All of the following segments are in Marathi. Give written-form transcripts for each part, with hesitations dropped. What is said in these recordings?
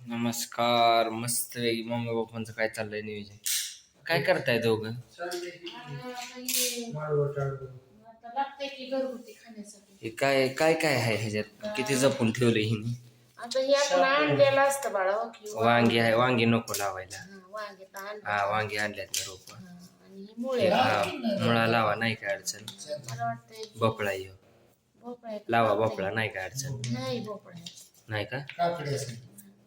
नमस्कार. मस्त मम्मी पप्पांचं काय चाललंय नियोजन? काय करताय दोघं? हे काय काय काय आहे ह्याच्यात? किती जपून ठेवलंय हिने? आता हे आपण आणलेलं असतं बाळा हो की वांगी आहे, वांगी नको लावायला. वांगे तर आणले हा वांगी आणल्यात मी रोप. आणि ही मुळे हा मुळा लावा, नाही काय अडचण. मला वाटतंय भोपळा येऊ भोपळा लावा, भोपळा नाही काय अडचण. नाही भोपळा नाही का?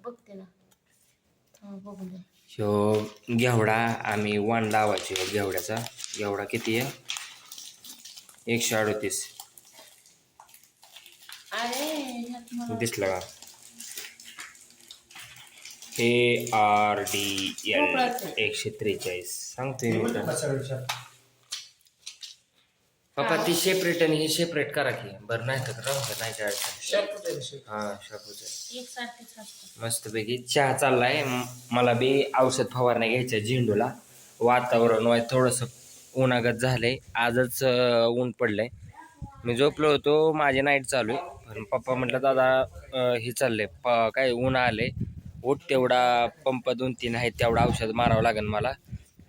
बघते ना बघू दे. ह्यो घेवडा आम्ही वाण लावायचे. घेवड्याचा घेवडा किती आहे? 138 अरे दिसलं का? ARDL 143 सांगतोय मी तर. पप्पा ती सेपरेट आणि ही सेपरेट करा की. बरं नाही तर राहू द्या, नाही काय अडचण. हा शापूचं एक सारखीच असतं. मस्तपैकी चहा चाललाय. मला बी औषध फवारण्या घ्यायच्या झेंडूला. वातावरण थोडंसं उन्हागत झालंय. आजच ऊन पडलंय. मी झोपलो होतो, माझी नाईट चालू आहे. पण पप्पा म्हटलं दादा हे चाललंय काय ऊन आले, उठ तेवढा पंप 2-3 आहेत तेवढा औषध मारावं लागेल मला.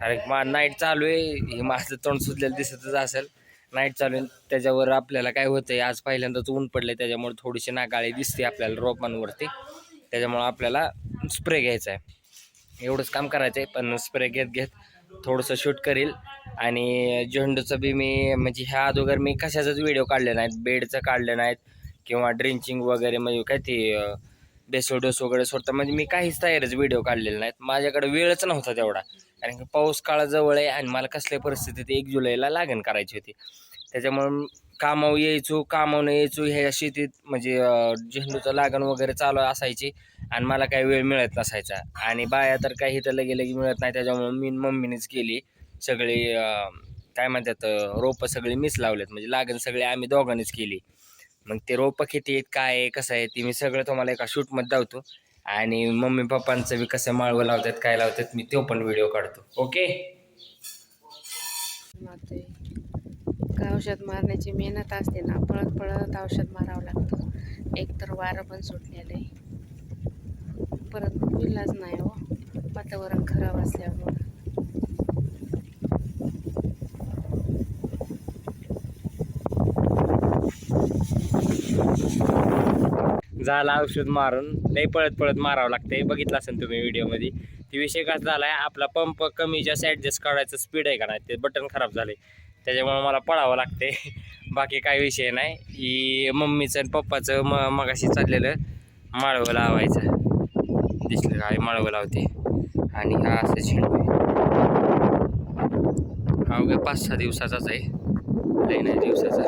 अरे नाईट चालू आहे. हे माझं तोंड सुजलेलं दिसतच असेल. नाईट चालू आहे त्याच्यावर आपल्याला काय होतंय, आज पहिल्यांदाच ऊन पडलंय त्याच्यामुळे थोडीशी नागाळी दिसते आपल्याला रोपांवरती. त्याच्यामुळं आपल्याला स्प्रे घ्यायचा आहे. एवढंच काम करायचं आहे. पण स्प्रे घेत घेत थोडंसं शूट करील. आणि झेंडूचं बी मी म्हणजे ह्या अगोदर मी कशाचाच व्हिडिओ काढले नाहीत, बेडचं काढले नाहीत किंवा ड्रिंचिंग वगैरे म्हणजे काय ते बेसोडोस वगैरे सोडतं म्हणजे मी काहीच तयारच व्हिडिओ काढलेले नाहीत. माझ्याकडे वेळच नव्हता तेवढा, कारण की पाऊस काळ जवळ आहे आणि मला कसल्या परिस्थितीत 1 जुलैला लागण करायची होती. त्याच्यामुळं कामावून यायचो ह्या शेतीत म्हणजे झेंडूचं लागण वगैरे चालू असायची आणि मला काही वेळ मिळत नसायचा. आणि बाया तर काही इथं लगे मिळत नाही. त्याच्यामुळे मी मम्मीनेच केली सगळी काय म्हणतात रोपं सगळी मीच लावलेत. म्हणजे लागण सगळी आम्ही दोघांनीच केली. मग ते रोपं किती आहेत काय आहे कसं आहे ती मी सगळं तुम्हाला एका शूटमध्ये दावतो. आणि मम्मी पप्पांचं बी कसं माळवं लावतात काय लावतात मी तो पण व्हिडिओ काढतो. ओके. काय औषध मारण्याची मेहनत असते ना, पळत पळत औषध मारावं लागतं. एकतर वारं पण सुटलेलं आहे, परत इलाज नाही हो वातावरण खराब असल्यामुळं. झाला औषध मारून लई पळत पळत मारावं लागतंय. बघितलं असेल तुम्ही व्हिडिओमध्ये. ती विषय कसा झालाय, आपला पंप कमी जास्त ॲडजस्ट करायचं स्पीड आहे का नाही, ते बटन खराब झाले त्याच्यामुळे मला पळावं लागते. बाकी काही विषय नाही. ही मम्मीचं आणि पप्पाचं मगाशी चाललेलं माळवं लावायचं दिसलं काय माळवं लावते. आणि हा असं झेंडू हा अवघ्या 5-6 दिवसाचाच आहे, लई नाही दिवसाचा.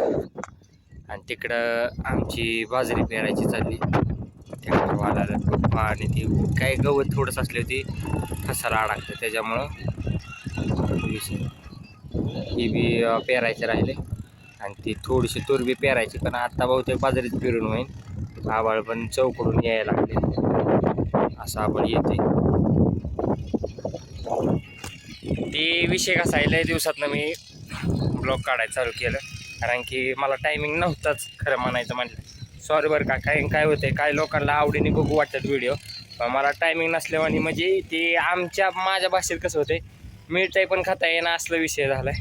आणि तिकडं आमची बाजरी पेरायची चालली. ट्रॅक्टरवाला पप्पा आणि ती काय गवत थोडंसं असली होती ठसाला अडकतं त्याच्यामुळं विषय ही बी पेरायचे राहिले. आणि ती थोडीशी तूर बी पेरायची, पण आता बहुतेक बाजरीत पेरून होईल. आबाळ पण चौकडून यायला लागले असं आपण येते. ते विषय कसा आहे, लय दिवसातनं मी ब्लॉग काढायला चालू केलं, कारण की मला टायमिंग नव्हताच खरं म्हणायचं म्हटलं. सॉरी बरं का. काय होते काय लोकांना आवडीने बघू वाटतात व्हिडिओ, पण मला टायमिंग नसल्यामुळे म्हणजे ते माझ्या भाषेत कसं होते, मिळतंय पण खाता येणं असला विषय झालाय.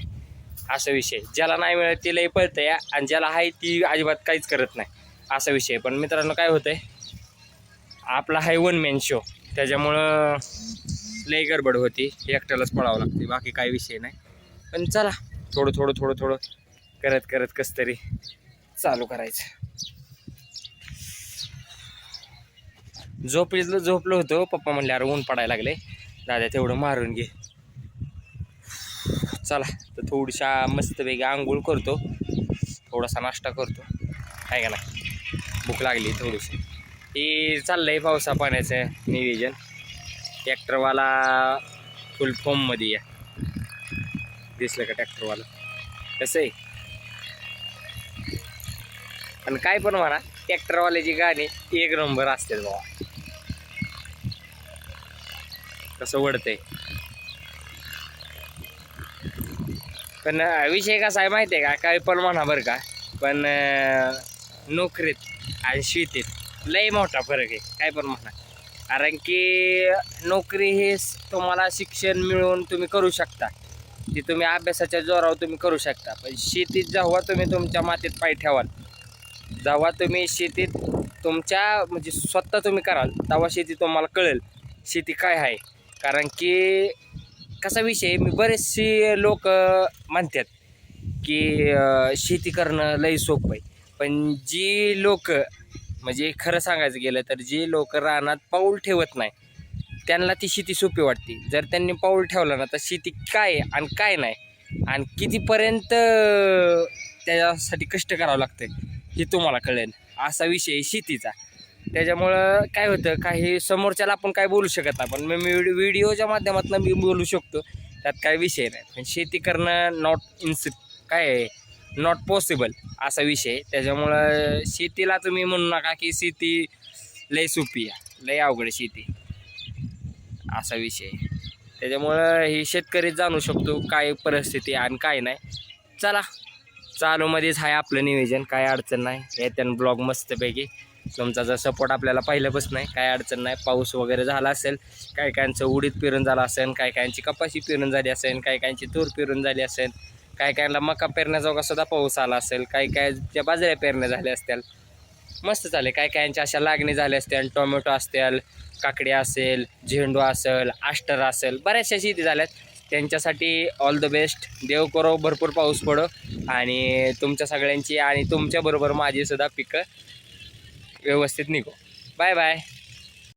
असा विषय ज्याला नाही मिळत ते लई पळतंय आणि ज्याला आहे ती अजिबात काहीच करत नाही असा विषय. पण मित्रांनो काय होतंय, आपला हाय 1 मॅन शो, त्याच्यामुळं लई गडबड होती. एकट्यालाच पळावं लागते, बाकी काही विषय नाही. पण चला थोडं करत कसं तरी चालू करायचं. झोपलो होतो. पप्पा म्हणले अरे ऊन पडायला लागले दादा तेवढं मारून घे. चला तर थोडीशा मस्तपैकी आंघोळ करतो, थोडासा नाश्ता करतो आहे का नाही, भूक लागली थोडीशी. हे चाललंय पावसा पाण्याचं नियोजन. ट्रॅक्टरवाला फुल फॉर्ममध्ये या दिसलं का ट्रॅक्टरवाला कसं आहे. आणि काय पण म्हणा, ट्रॅक्टरवाल्याची गाणी 1 नंबर असते बाबा. कसं वडतंय. पण विषय कसा आहे माहिती आहे का, काय पण म्हणा बरं का, पण नोकरीत आणि शेतीत लई मोठा फरक आहे. काय पण म्हणा, कारण की नोकरी ही तुम्हाला शिक्षण मिळवून तुम्ही करू शकता, ती तुम्ही अभ्यासाच्या जोरावर तुम्ही करू शकता. पण शेतीत जेव्हा तुम्ही तुमच्या मातीत पाय ठेवाल, जेव्हा तुम्ही शेतीत तुमच्या म्हणजे स्वतः तुम्ही कराल, तेव्हा शेती तुम्हाला कळेल शेती काय आहे. कारण की कसा विषय, मी बरेचसे लोक म्हणतात की शेती करणं लई सोपं आहे. पण जी लोक म्हणजे खरं सांगायचं गेलं तर जी लोक रानात पाऊल ठेवत नाही, त्यांना ती शेती सोपी वाटते. जर त्यांनी पाऊल ठेवलं ना, तर शेती काय आहे आणि काय नाही आणि कितीपर्यंत त्याच्यासाठी कष्ट करावं लागतं हे तुम्हाला कळेल. असा विषय आहे शेतीचा. त्याच्यामुळं काय होतं, काही समोरच्याला आपण काय बोलू शकत नाही, पण मी व्हिडिओच्या माध्यमातून मी बोलू शकतो, त्यात काय विषय नाही. पण शेती करणं नॉट पॉसिबल असा विषय. त्याच्यामुळं शेतीला तुम्ही म्हणू नका की शेती लय सोपी आहे, लय अवघड शेती असा विषय. त्याच्यामुळं ही शेतकरी जाणू शकतो काय परिस्थिती आणि काय नाही. चला, चालूमध्येच आहे आपलं नियोजन, काय अडचण नाही. येत्यानं ब्लॉग मस्तपैकी. तुमचा जर सपोर्ट आपल्याला पहिल्यापासून नाही, काय अडचण नाही. पाऊस वगैरे झाला असेल, काही काहींचं उडीद पेरून झालं असेल, काही काहींची कपाशी पेरून झाली असेल, काही काहींची तूर पेरून झाली असेल, काही काहींना मका पेरण्याजोगा सुद्धा पाऊस आला असेल, काही काहींच्या बाजऱ्या पेरण्या झाल्या असतील, मस्त चालेल. काही काहींच्या अशा लागणी झाल्या असतील, टोमॅटो असतील, काकडी असेल, झेंडू असेल, आष्टर असेल, बऱ्याचशा शेती झाल्यात. त्यांच्यासाठी ऑल द बेस्ट. देव करो भरपूर पाऊस पडो आणि तुमच्या सगळ्यांची आणि तुमच्याबरोबर माझी सुद्धा पिकं व्यवस्थित निघो. Bye bye.